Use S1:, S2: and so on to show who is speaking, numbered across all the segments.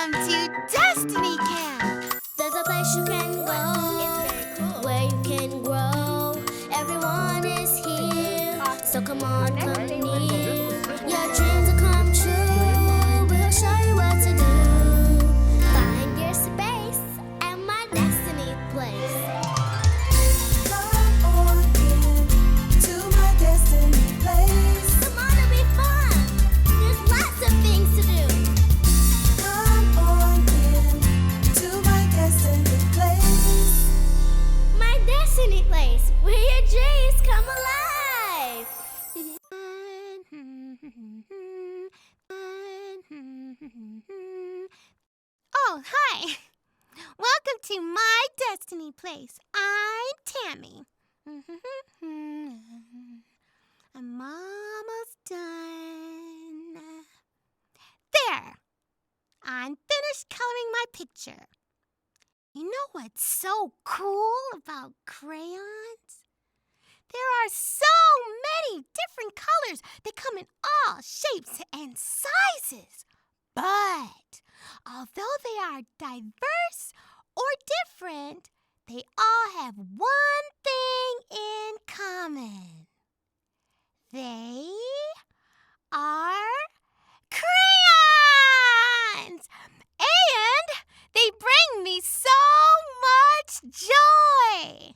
S1: Welcome to Destiny Camp!
S2: There's a place you can go.
S1: It's very cool.
S2: Where you can grow. Everyone is here. So come on, come near. Your dreams will come true. We'll show you what to do. Find your space at my Destiny place.
S3: Come on in to my Destiny place.
S2: Come on, it'll be fun. There's lots of things to do.
S3: Come on in to my Destiny place.
S2: My Destiny place, where your dreams come alive.
S1: Oh, hi! Welcome to my Destiny place. I'm Tammy. I'm almost done. There! I'm finished coloring my picture. You know what's so cool about crayons? There are so many different colors. They come in all shapes and sizes. But although they are diverse or different, they all have one thing in common. They are crayons! And they bring me so much joy!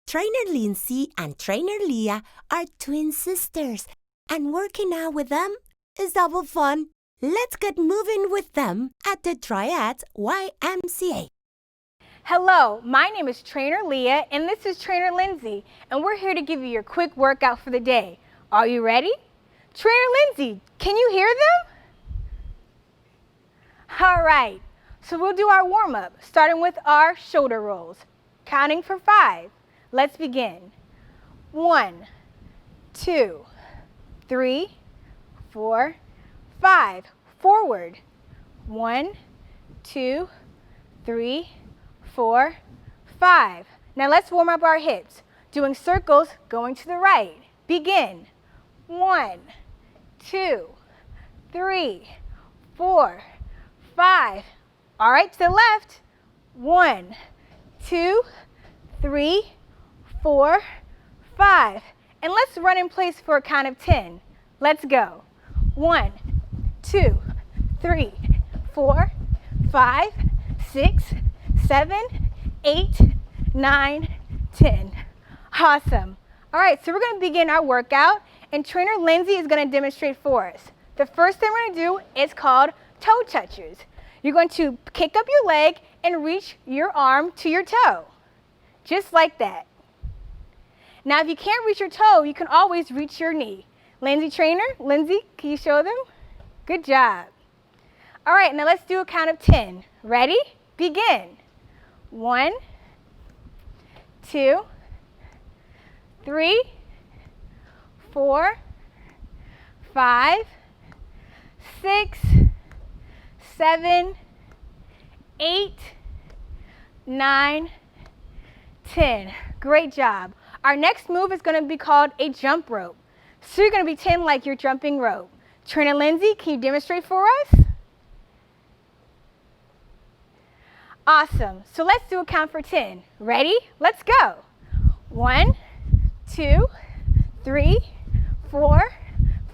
S4: Trainer Lindsay and Trainer Leah are twin sisters, and working out with them is double fun. Let's get moving with them at the Triads YMCA.
S5: Hello, my name is Trainer Leah and this is Trainer Lindsay, and we're here to give you your quick workout for the day. Are you ready? Trainer Lindsay, can you hear them? All right, so we'll do our warm-up, starting with our shoulder rolls, counting for 5. Let's begin. 1, 2, 3, 4, 5. Forward. 1, 2, 3, 4, 5. Now let's warm up our hips, doing circles going to the right. Begin. 1, 2, 3, 4, 5. All right, to the left. 1, 2, 3, 4, 5. And let's run in place for a count of 10. Let's go. 1, 2, 3, 4, 5, 6, 7, 8, 9, 10. Awesome. All right, so we're going to begin our workout, and Trainer Lindsay is going to demonstrate for us. The first thing we're going to do is called toe touchers. You're going to kick up your leg and reach your arm to your toe, just like that. Now, if you can't reach your toe, you can always reach your knee. Lindsay, can you show them? Good job. All right, now let's do a count of 10. Ready? Begin. 1, 2, 3, 4, 5, 6, 7, 8, 9, 10. Great job. Our next move is going to be called a jump rope. So you're going to pretend like you're jumping rope. Trainer Lindsay, can you demonstrate for us? Awesome. So let's do a count for 10. Ready? Let's go. 1, 2, 3, 4,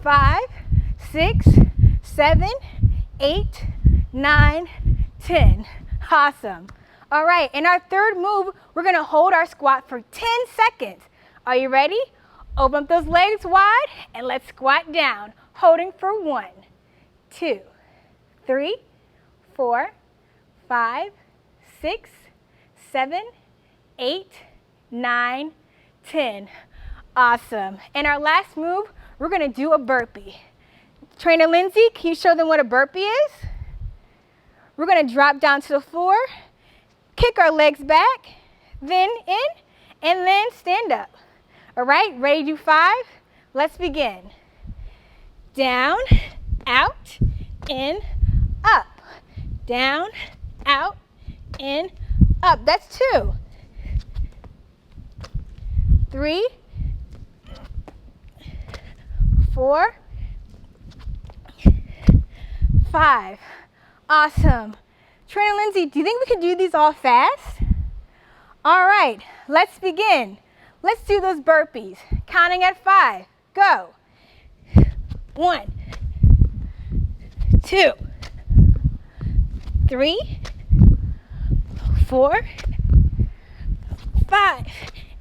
S5: 5, 6, 7, 8, 9, 10. Awesome. All right, in our third move, we're going to hold our squat for 10 seconds. Are you ready? Open up those legs wide and let's squat down, holding for 1, 2, 3, 4, 5, 6, 7, 8, 9, 10. Awesome. In our last move, we're going to do a burpee. Trainer Lindsay, can you show them what a burpee is? We're going to drop down to the floor, kick our legs back, then in, and then stand up. All right, ready to do 5? Let's begin. Down, out, in, up. Down, out, in, up. That's 2. 3, 4, 5. Awesome. Trainer Lindsay, do you think we could do these all fast? All right, let's begin. Let's do those burpees. Counting at 5. Go. 1, 2, 3, 4, 5.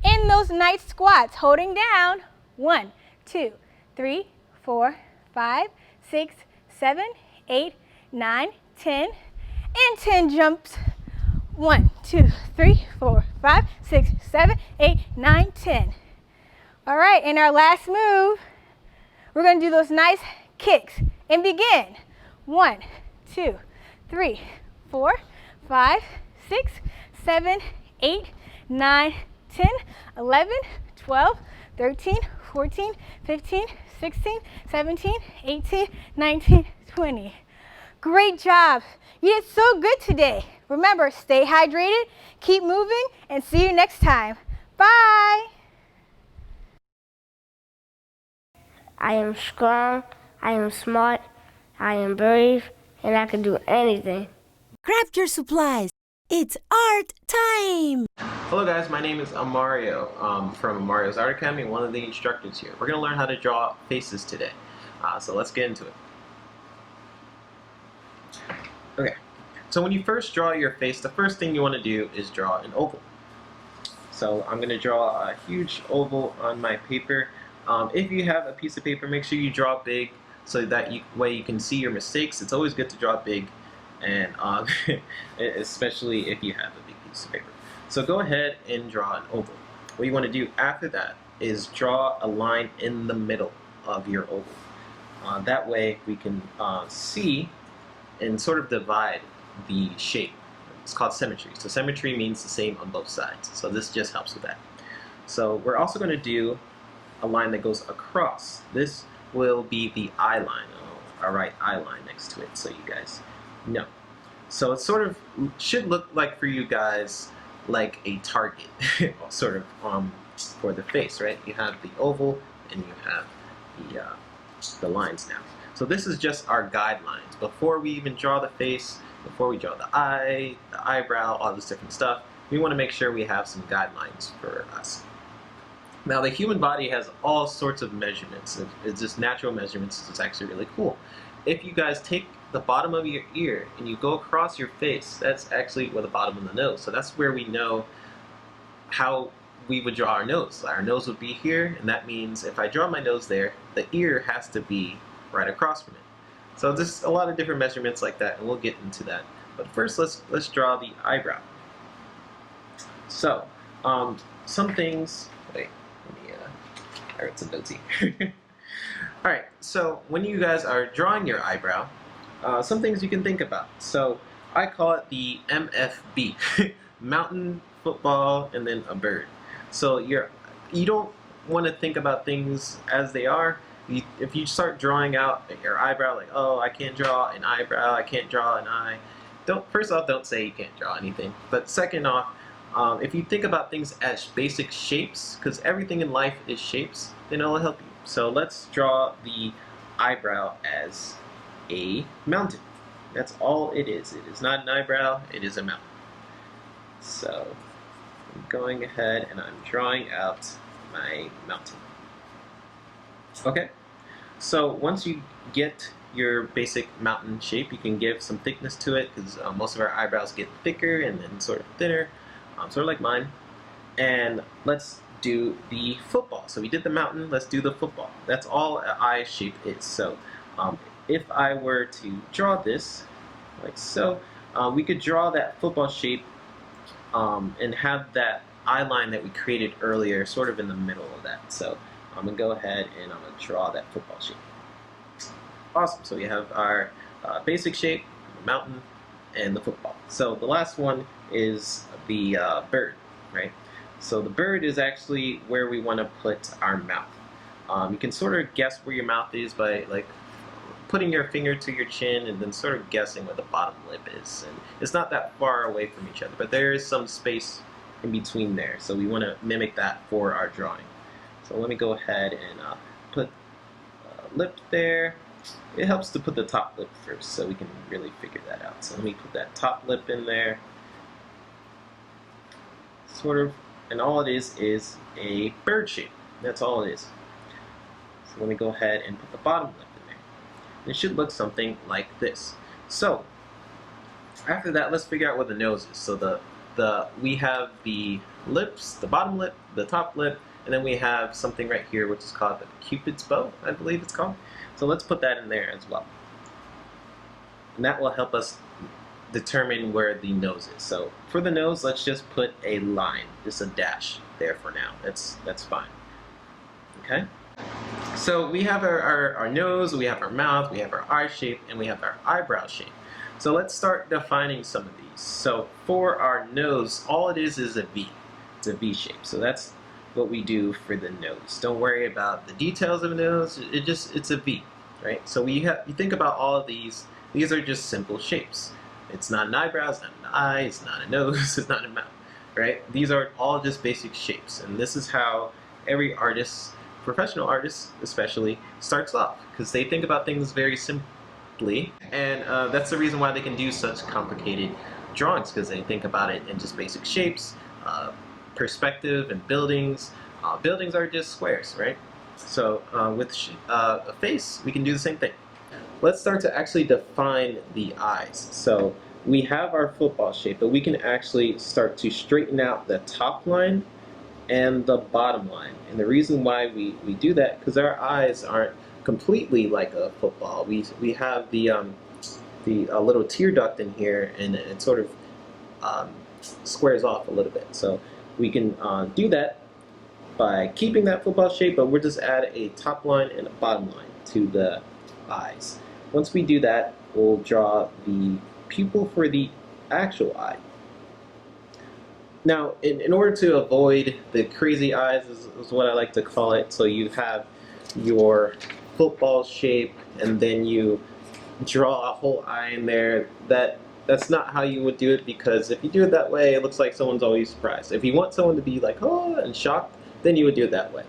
S5: In those nice squats, holding down. 1, 2, 3, 4, 5, 6, 7, 8, 9, 10. And 10 jumps. 1, 2, 3, 4, 5, 6, 7, 8, 9, 10. All right, in our last move, we're going to do those nice kicks and begin. 1, 2, 3, 4, 5, 6, 7, 8, 9, 10, 11, 12, 13, 14, 15, 16, 17, 18, 19, 20. Great job. You did so good today. Remember, stay hydrated, keep moving, and see you next time. Bye.
S6: I am strong, I am smart, I am brave, and I can do anything.
S4: Grab your supplies. It's art time!
S7: Hello guys, my name is Amario from Amario's Art Academy, one of the instructors here. We're going to learn how to draw faces today. So let's get into it. Okay, so when you first draw your face, the first thing you want to do is draw an oval. So I'm going to draw a huge oval on my paper. If you have a piece of paper, make sure you draw big so that way you can see your mistakes. It's always good to draw big, and especially if you have a big piece of paper. So go ahead and draw an oval. What you want to do after that is draw a line in the middle of your oval. That way we can see and sort of divide the shape. It's called symmetry. So symmetry means the same on both sides. So this just helps with that. So we're also going to do a line that goes across. This will be the eye line. I'll write eye line next to it so you guys know. So it sort of should look like for you guys like a target, sort of for the face, right? You have the oval and you have the lines now. So this is just our guidelines. Before we even draw the face, before we draw the eye, the eyebrow, all this different stuff, we want to make sure we have some guidelines for us. Now the human body has all sorts of measurements. It's just natural measurements. It's actually really cool. If you guys take the bottom of your ear and you go across your face, that's actually where the bottom of the nose. So that's where we know how we would draw our nose. Our nose would be here, and that means if I draw my nose there, the ear has to be right across from it. So there's a lot of different measurements like that, and we'll get into that. But first, let's draw the eyebrow. So some things. Wait, let me. I wrote some notes here. All right. So when you guys are drawing your eyebrow, some things you can think about. So I call it the MFB, mountain, football, and then a bird. So you don't want to think about things as they are. If you start drawing out your eyebrow, like, oh, I can't draw an eyebrow, I can't draw an eye. First off, don't say you can't draw anything. But second off, if you think about things as basic shapes, because everything in life is shapes, then it'll help you. So let's draw the eyebrow as a mountain. That's all it is. It is not an eyebrow, it is a mountain. So I'm going ahead and I'm drawing out my mountain. Okay, so once you get your basic mountain shape, you can give some thickness to it, because most of our eyebrows get thicker and then sort of thinner, sort of like mine. And let's do the football. So we did the mountain, let's do the football. That's all an eye shape is. So if I were to draw this, like so, we could draw that football shape and have that eye line that we created earlier sort of in the middle of that. So I'm going to go ahead and I'm going to draw that football shape. Awesome. So we have our basic shape, the mountain, and the football. So the last one is the bird, right? So the bird is actually where we want to put our mouth. You can sort of guess where your mouth is by like putting your finger to your chin and then sort of guessing where the bottom lip is. And it's not that far away from each other, but there is some space in between there. So we want to mimic that for our drawing. So let me go ahead and put a lip there, it helps to put the top lip first so we can really figure that out. So let me put that top lip in there. Sort of, and all it is a bird shape. That's all it is. So let me go ahead and put the bottom lip in there. And it should look something like this. So after that, let's figure out what the nose is. So we have the lips, the bottom lip, the top lip, and then we have something right here which is called the Cupid's bow, I believe it's called. So let's put that in there as well. And that will help us determine where the nose is. So for the nose, let's just put a line, just a dash there for now. That's fine. Okay? So we have our nose, we have our mouth, we have our eye shape, and we have our eyebrow shape. So let's start defining some of these. So for our nose, all it is a V. It's a V shape. So that's what we do for the nose. Don't worry about the details of the nose. It's a V, right? So you think about all of these. These are just simple shapes. It's not an eyebrow, it's not an eye, it's not a nose, it's not a mouth, right? These are all just basic shapes, and this is how every artist, professional artist especially, starts off, because they think about things very simply, and that's the reason why they can do such complicated drawings, because they think about it in just basic shapes, perspective, and buildings. Buildings are just squares, right? So with a face, we can do the same thing. Let's start to actually define the eyes. So we have our football shape, but we can actually start to straighten out the top line and the bottom line. And the reason why we do that, because our eyes aren't completely like a football. We have the little tear duct in here, and it sort of squares off a little bit. So we can do that by keeping that football shape, but we'll just add a top line and a bottom line to the eyes. Once we do that, we'll draw the pupil for the actual eye. Now, in order to avoid the crazy eyes, is what I like to call it, so you have your football shape and then you draw a whole eye in there. That's not how you would do it, because if you do it that way, it looks like someone's always surprised. If you want someone to be like, oh, and shocked, then you would do it that way.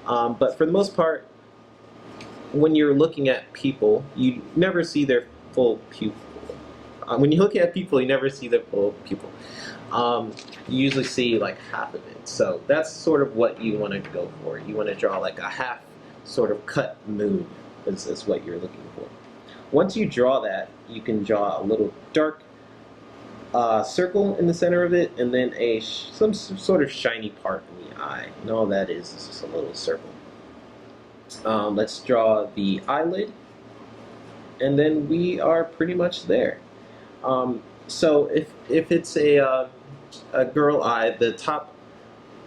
S7: But for the most part, when you're looking at people, you never see their full pupil. When you're looking at people, you never see their full pupil. You usually see like half of it. So that's sort of what you want to go for. You want to draw like a half sort of cut moon is what you're looking for. Once you draw that, you can draw a little dark circle in the center of it, and then some sort of shiny part in the eye. And all that is just a little circle. Let's draw the eyelid, and then we are pretty much there. So if it's a girl eye, the top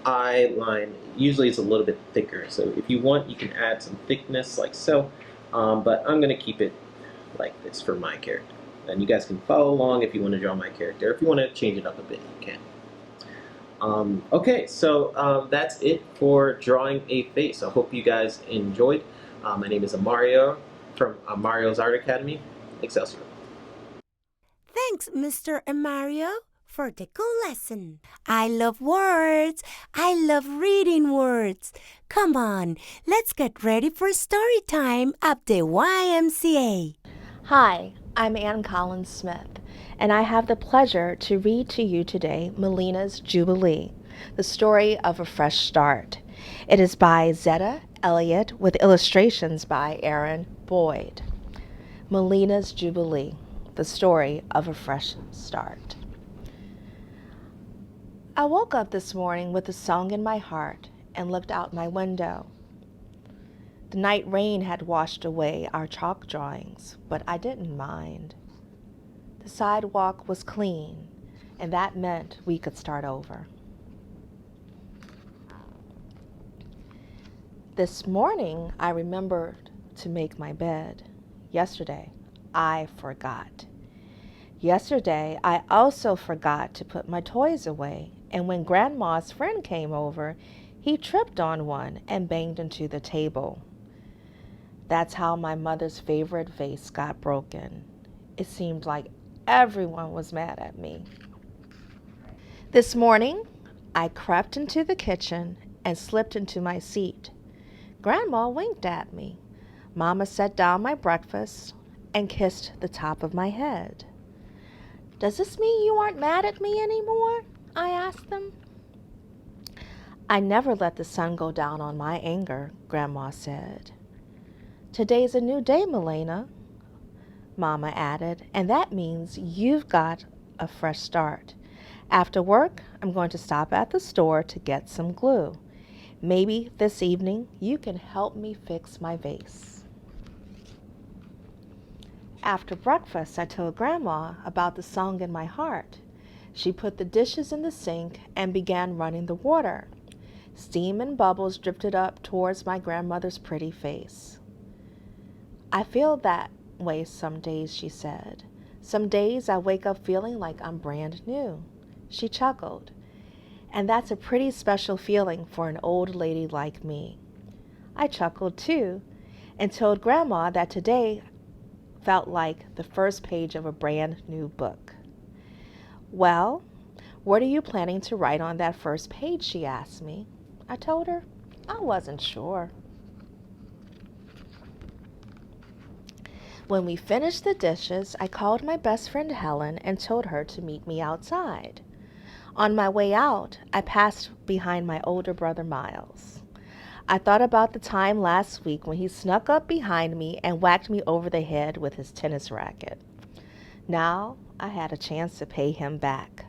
S7: eye line usually is a little bit thicker. So if you want, you can add some thickness like so, but I'm going to keep it like this for my character. And you guys can follow along if you want to draw my character. If you want to change it up a bit, you can. Okay, so that's it for drawing a face. I hope you guys enjoyed. My name is Amario from Mario's Art Academy. Excelsior.
S4: Thanks, Mr. Amario, for the cool lesson. I love words. I love reading words. Come on, let's get ready for story time at the YMCA.
S8: Hi, I'm Ann Collins Smith, and I have the pleasure to read to you today Melina's Jubilee, the story of a fresh start. It is by Zetta Elliott with illustrations by Aaron Boyd. Melina's Jubilee, the story of a fresh start. I woke up this morning with a song in my heart and looked out my window. The night rain had washed away our chalk drawings, but I didn't mind. The sidewalk was clean, and that meant we could start over. This morning, I remembered to make my bed. Yesterday, I forgot. Yesterday, I also forgot to put my toys away, and when Grandma's friend came over, he tripped on one and banged into the table. That's how my mother's favorite vase got broken. It seemed like everyone was mad at me. This morning, I crept into the kitchen and slipped into my seat. Grandma winked at me. Mama set down my breakfast and kissed the top of my head. "Does this mean you aren't mad at me anymore?" I asked them. "I never let the sun go down on my anger," Grandma said. "Today's a new day, Milena," Mama added, "and that means you've got a fresh start. After work, I'm going to stop at the store to get some glue. Maybe this evening you can help me fix my vase." After breakfast, I told Grandma about the song in my heart. She put the dishes in the sink and began running the water. Steam and bubbles drifted up towards my grandmother's pretty face. "I feel that way some days," she said. "Some days I wake up feeling like I'm brand new." She chuckled. "And that's a pretty special feeling for an old lady like me." I chuckled too and told Grandma that today felt like the first page of a brand new book. "Well, what are you planning to write on that first page?" she asked me. I told her I wasn't sure. When we finished the dishes, I called my best friend Helen and told her to meet me outside. On my way out, I passed behind my older brother Miles. I thought about the time last week when he snuck up behind me and whacked me over the head with his tennis racket. Now I had a chance to pay him back.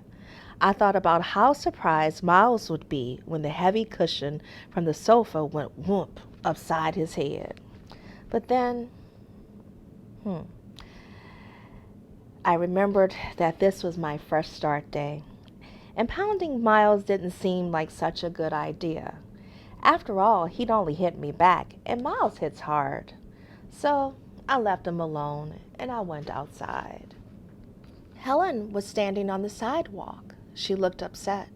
S8: I thought about how surprised Miles would be when the heavy cushion from the sofa went whoomp upside his head. But then, I remembered that this was my fresh start day, and pounding Miles didn't seem like such a good idea. After all, he'd only hit me back, and Miles hits hard. So I left him alone, and I went outside. Helen was standing on the sidewalk. She looked upset.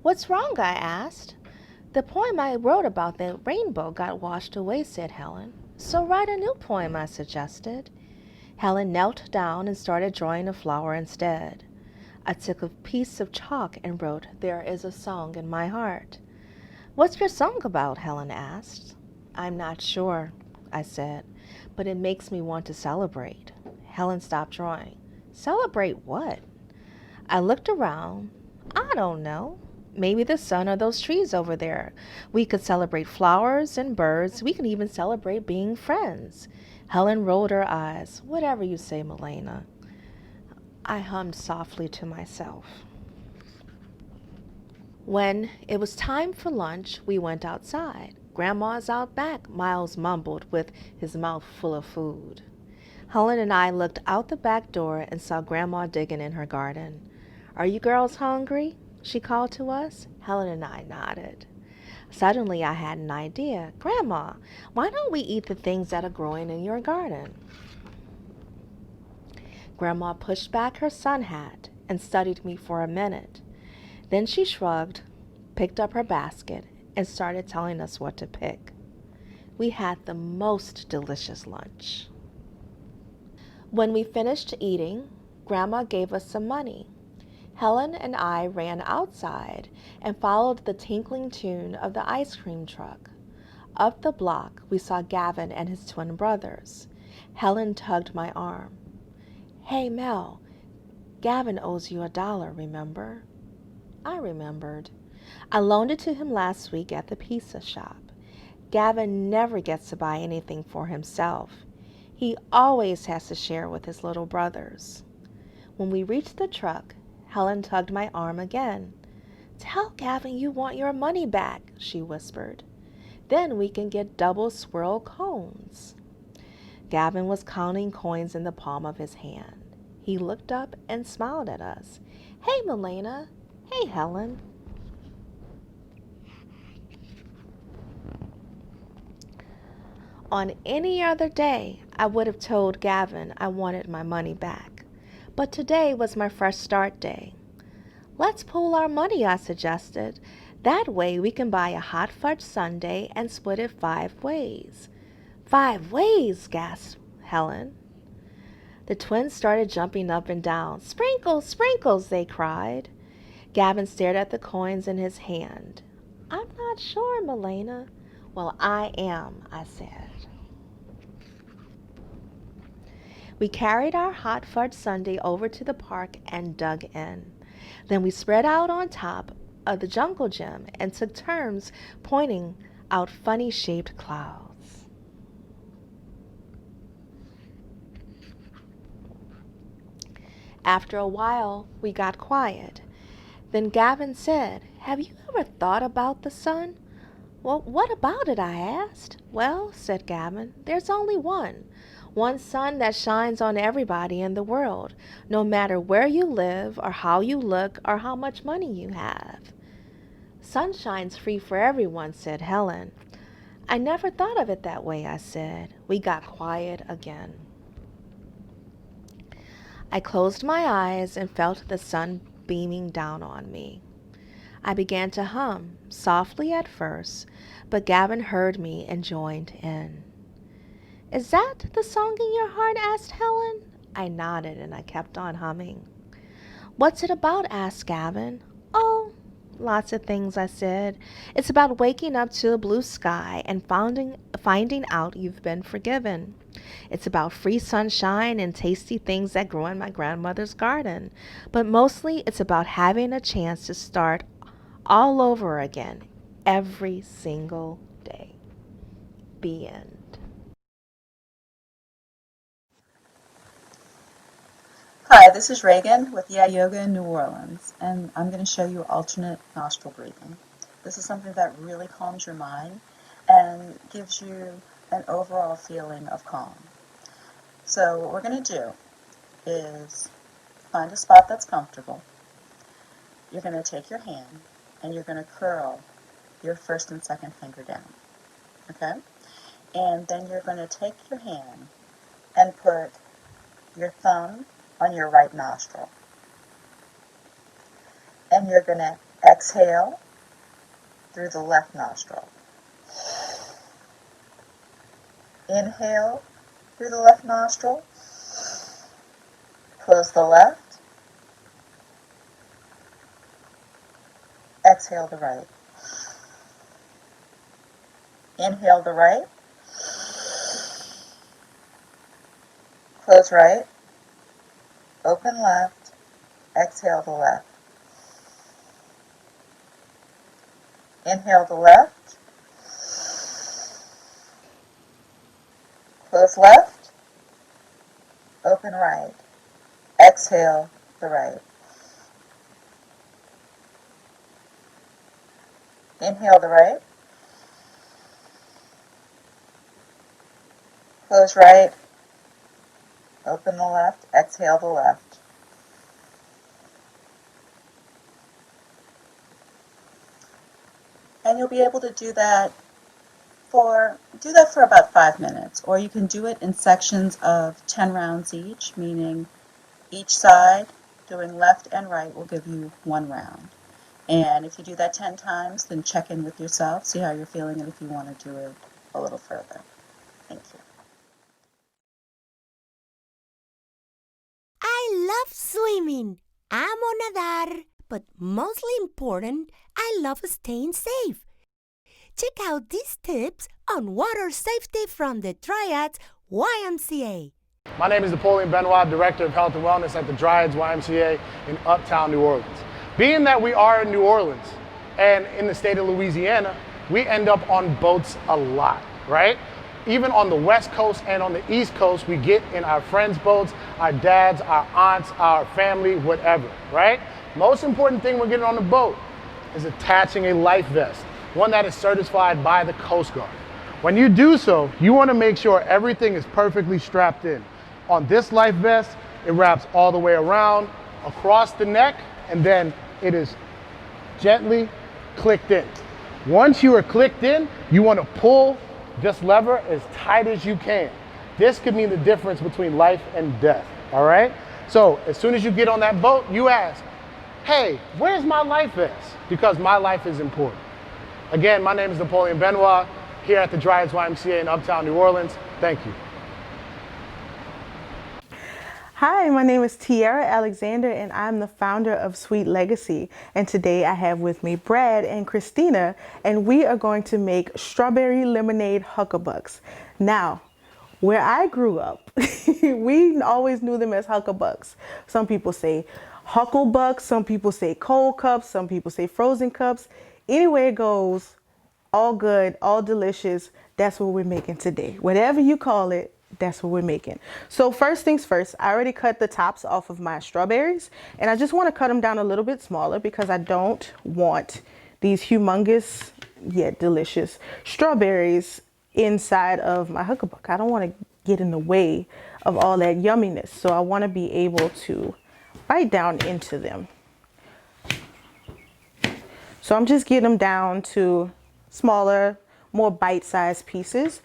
S8: "What's wrong?" I asked. "The poem I wrote about the rainbow got washed away," said Helen. "So write a new poem," I suggested. Helen knelt down and started drawing a flower instead. I took a piece of chalk and wrote, "There is a song in my heart." "What's your song about?" Helen asked. "I'm not sure," I said, "but it makes me want to celebrate." Helen stopped drawing. "Celebrate what?" I looked around. "I don't know. Maybe the sun or those trees over there. We could celebrate flowers and birds. We can even celebrate being friends." Helen rolled her eyes. "Whatever you say, Milena." I hummed softly to myself. When it was time for lunch, we went outside. "Grandma's out back," Miles mumbled with his mouth full of food. Helen and I looked out the back door and saw Grandma digging in her garden. "Are you girls hungry?" she called to us. Helen and I nodded. Suddenly I had an idea. "Grandma, why don't we eat the things that are growing in your garden?" Grandma pushed back her sun hat and studied me for a minute. Then she shrugged, picked up her basket, and started telling us what to pick. We had the most delicious lunch. When we finished eating, Grandma gave us some money. Helen and I ran outside and followed the tinkling tune of the ice cream truck. Up the block, we saw Gavin and his twin brothers. Helen tugged my arm. "Hey, Mel, Gavin owes you $1, remember?" I remembered. I loaned it to him last week at the pizza shop. Gavin never gets to buy anything for himself. He always has to share with his little brothers. When we reached the truck, Helen tugged my arm again. "Tell Gavin you want your money back," she whispered. "Then we can get double swirl cones." Gavin was counting coins in the palm of his hand. He looked up and smiled at us. "Hey, Milena. Hey, Helen." On any other day, I would have told Gavin I wanted my money back. But today was my fresh start day. "Let's pool our money," I suggested. "That way we can buy a hot fudge sundae and split it 5 ways. 5 ways, gasped Helen. The twins started jumping up and down. "Sprinkles, sprinkles," they cried. Gavin stared at the coins in his hand. "I'm not sure, Milena." "Well, I am," I said. We carried our hot fudge sundae over to the park and dug in. Then we spread out on top of the jungle gym and took turns pointing out funny shaped clouds. After a while, we got quiet. Then Gavin said, "Have you ever thought about the sun?" "Well, what about it?" I asked. "Well," said Gavin, "there's only one sun that shines on everybody in the world, no matter where you live or how you look or how much money you have." "Sunshine's free for everyone," said Helen. "I never thought of it that way," I said. We got quiet again. I closed my eyes and felt the sun beaming down on me. I began to hum, softly at first, but Gavin heard me and joined in. "Is that the song in your heart?" asked Helen. I nodded and I kept on humming. "What's it about?" asked Gavin. "Oh, lots of things," I said. "It's about waking up to a blue sky and finding out you've been forgiven. It's about free sunshine and tasty things that grow in my grandmother's garden. But mostly it's about having a chance to start all over again every single day." The end.
S9: Hi, this is Reagan with Yeah Yoga in New Orleans, and I'm going to show you alternate nostril breathing. This is something that really calms your mind and gives you an overall feeling of calm. So what we're going to do is find a spot that's comfortable. You're going to take your hand and you're going to curl your first and second finger down, okay? And then you're going to take your hand and put your thumb on your right nostril. And you're going to exhale through the left nostril. Inhale through the left nostril. Close the left. Exhale the right. Inhale the right. Close right. Open left. Exhale the left. Inhale the left. Close left. Open right. Exhale the right. Inhale the right. Close right. Open the left. Exhale the left. And you'll be able to do that for about 5 minutes, or you can do it in sections of 10 rounds each, meaning each side doing left and right will give you 1 round. And if you do that 10 times, then check in with yourself, see how you're feeling, and if you want to do it a little further. Thank you.
S4: I love swimming. Amo nadar. But mostly important, I love staying safe. Check out these tips on water safety from the Triads YMCA.
S10: My name is Napoleon Benoit, Director of Health and Wellness at the Triads YMCA in Uptown New Orleans. Being that we are in New Orleans and in the state of Louisiana, we end up on boats a lot, right? Even on the West Coast and on the East Coast, we get in our friends' boats, our dads, our aunts, our family, whatever, right? Most important thing when getting on the boat is attaching a life vest, one that is certified by the Coast Guard. When you do so, you want to make sure everything is perfectly strapped in. On this life vest, it wraps all the way around, across the neck, and then it is gently clicked in. Once you are clicked in, you want to pull this lever as tight as you can. This could mean the difference between life and death, all right? So as soon as you get on that boat, you ask, "Hey, where's my life vest?" Because my life is important. Again, my name is Napoleon Benoit, here at the Triads YMCA in Uptown New Orleans. Thank you.
S11: Hi, my name is Tiara Alexander, and I'm the founder of Sweet Legacy. And today I have with me Brad and Christina, and we are going to make strawberry lemonade huckabucks. Now, Where I grew up, we always knew them as Huckabucks. Some people say Hucklebucks, some people say cold cups, some people say frozen cups. Anyway it goes, all good, all delicious. That's what we're making today. Whatever you call it, that's what we're making. So first things first, I already cut the tops off of my strawberries, and I just want to cut them down a little bit smaller because I don't want these humongous yet delicious strawberries inside of my Huckabuck. I don't want to get in the way of all that yumminess, so I want to be able to bite down into them. So I'm just getting them down to smaller, more bite-sized pieces,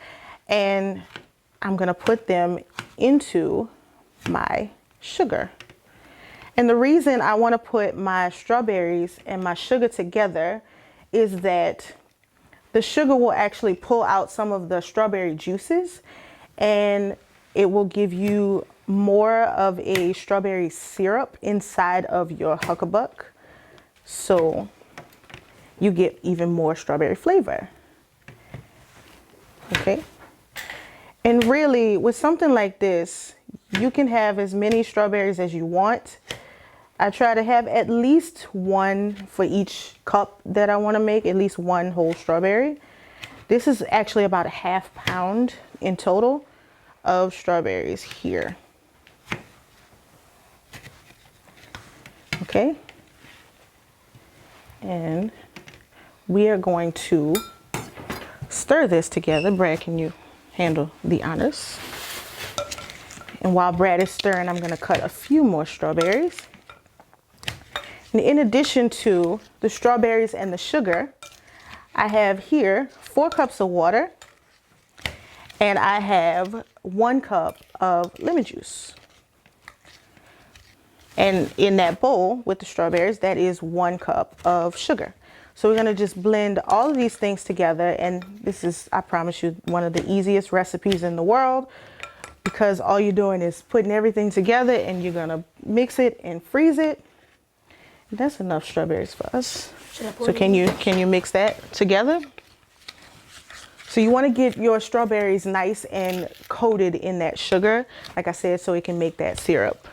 S11: and I'm gonna put them into my sugar. And the reason I want to put my strawberries and my sugar together is that the sugar will actually pull out some of the strawberry juices, and it will give you more of a strawberry syrup inside of your Huckabuck, so you get even more strawberry flavor. Okay. And really, with something like this, you can have as many strawberries as you want. I try to have at least one for each cup that I want to make, at least one whole strawberry. This is actually about a ½ pound in total of strawberries here. Okay. And we are going to stir this together. Brad, can you handle the honors? And while Brad is stirring, I'm going to cut a few more strawberries. And in addition to the strawberries and the sugar, I have here 4 cups of water, and I have 1 cup of lemon juice. And in that bowl with the strawberries, that is 1 cup of sugar. So we're gonna just blend all of these things together, and this is, I promise you, one of the easiest recipes in the world, because all you're doing is putting everything together, and you're gonna mix it and freeze it. That's enough strawberries for us. So can you mix that together? So you wanna get your strawberries nice and coated in that sugar, like I said, so it can make that syrup.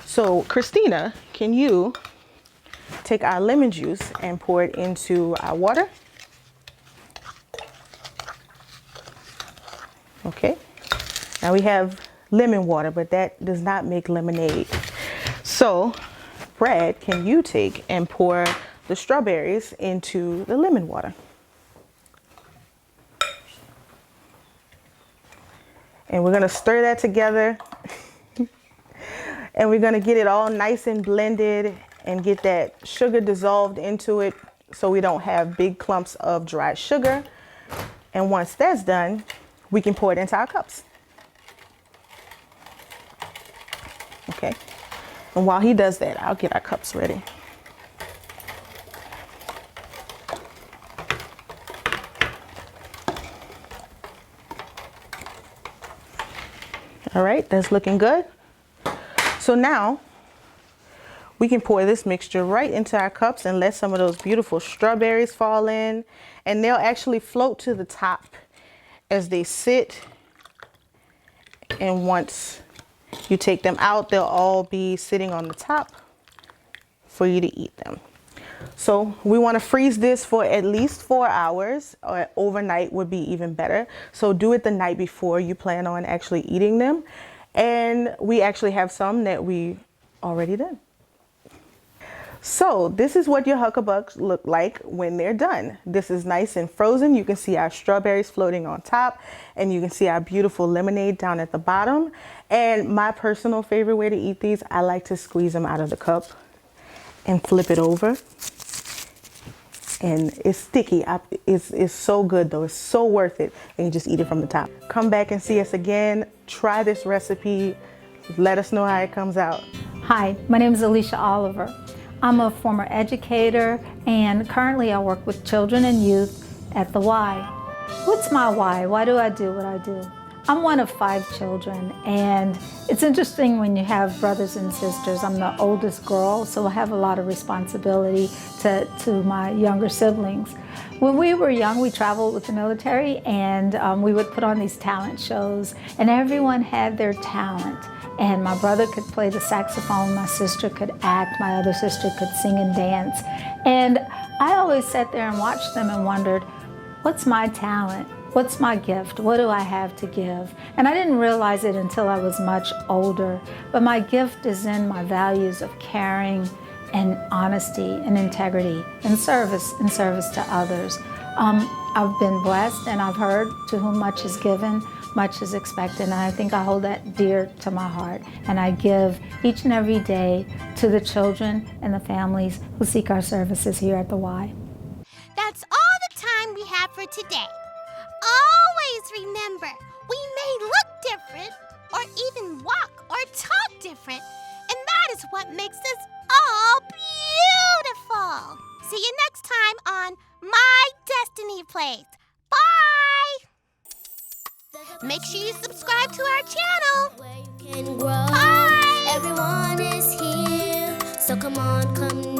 S11: So Christina, can you take our lemon juice and pour it into our water? Okay, now we have lemon water, but that does not make lemonade. So Brad, can you take and pour the strawberries into the lemon water? And we're gonna stir that together. And we're gonna get it all nice and blended and get that sugar dissolved into it so we don't have big clumps of dry sugar. And once that's done, we can pour it into our cups. Okay, and while he does that, I'll get our cups ready. All right, that's looking good. So now we can pour this mixture right into our cups and let some of those beautiful strawberries fall in, and they'll actually float to the top as they sit. And once you take them out, they'll all be sitting on the top for you to eat them. So we want to freeze this for at least 4 hours, or overnight would be even better. So do it the night before you plan on actually eating them. And we actually have some that we already done. So this is what your Huckabucks look like when they're done. This is nice and frozen. You can see our strawberries floating on top, and you can see our beautiful lemonade down at the bottom. And my personal favorite way to eat these, I like to squeeze them out of the cup and flip it over. And it's sticky. It's so good though. It's so worth it. And you just eat it from the top. Come back and see us again. Try this recipe. Let us know how it comes out.
S12: Hi, my name is Alicia Oliver. I'm a former educator, and currently I work with children and youth at the Y. What's my why? Why do I do what I do? I'm one of 5 children, and it's interesting when you have brothers and sisters. I'm the oldest girl, so I have a lot of responsibility to my younger siblings. When we were young, we traveled with the military, and we would put on these talent shows, and everyone had their talent. And my brother could play the saxophone, my sister could act, my other sister could sing and dance. And I always sat there and watched them and wondered, what's my talent? What's my gift? What do I have to give? And I didn't realize it until I was much older, but my gift is in my values of caring and honesty and integrity and service to others. I've been blessed, and I've heard, to whom much is given, much is expected, and I think I hold that dear to my heart. And I give each and every day to the children and the families who seek our services here at the Y.
S1: That's all the time we have for today. Always remember, we may look different, or even walk or talk different, and that is what makes us all beautiful. See you next time on My Destiny Place. Bye! Make sure you subscribe to our channel.
S2: Can grow.
S1: Bye!
S2: Everyone is here, so come on, come